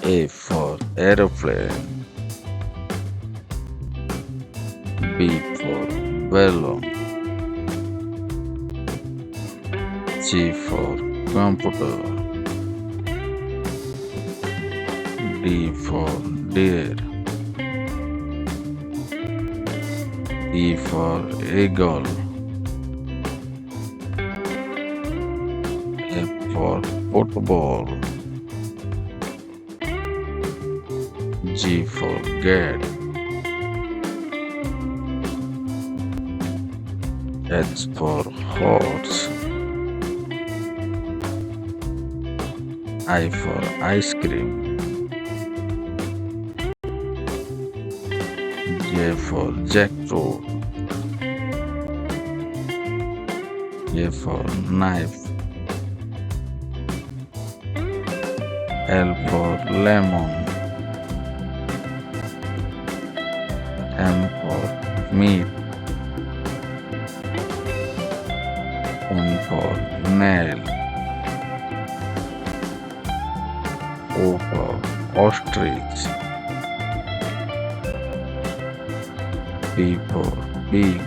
A for aeroplane. B for balloon. C for computer. D for deer. E for eagle. F for football. G for gat. H for horse. I for ice cream. J for jackfruit. K for knife. L for lemon. M for meat. N for nail. O for ostrich. P for pig.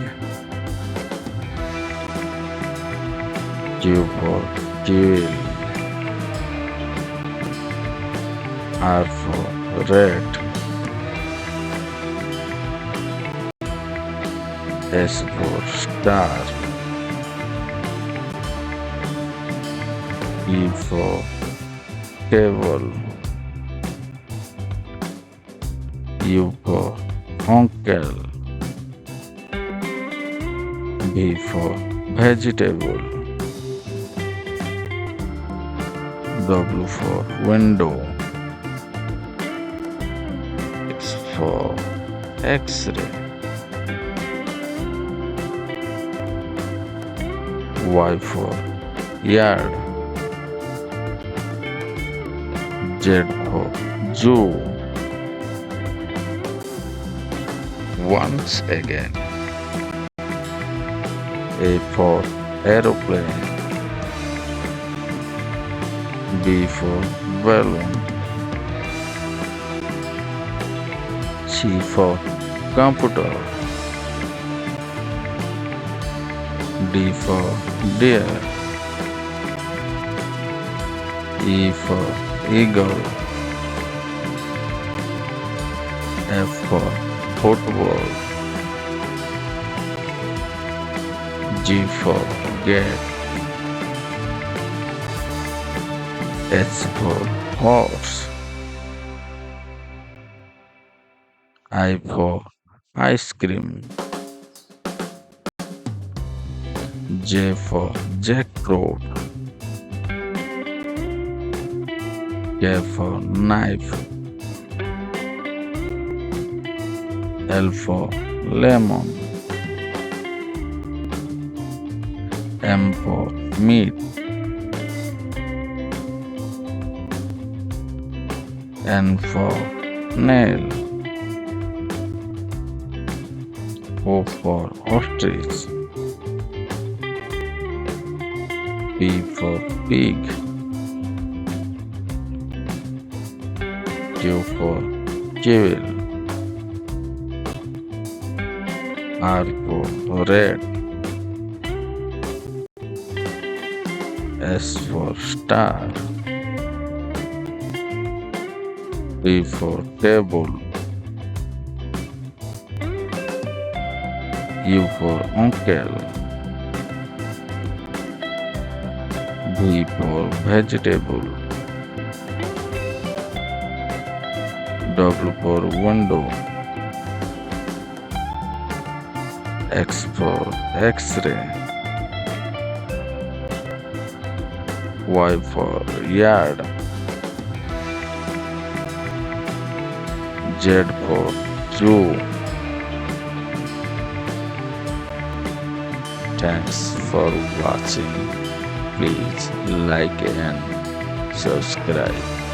Q for quail. R for rat. S for star. E for table. U for uncle. V for vegetable. W for window. X for X-ray. Y for yard. Z for zoo. Once again. A for aeroplane. B for balloon. C for computer. D for deer. E for eagle. F for football. G for gat. H for horse. I for ice cream. J for jackfruit. K for knife. L for lemon. M for meat. N for nail. O for ostrich. P for pig. Q for quail. R for rat. S for star. T for table. U for uncle. V for vegetable. W for window. X for X-ray. Y for yard. Z for zoo. Thanks for watching. Please like and subscribe.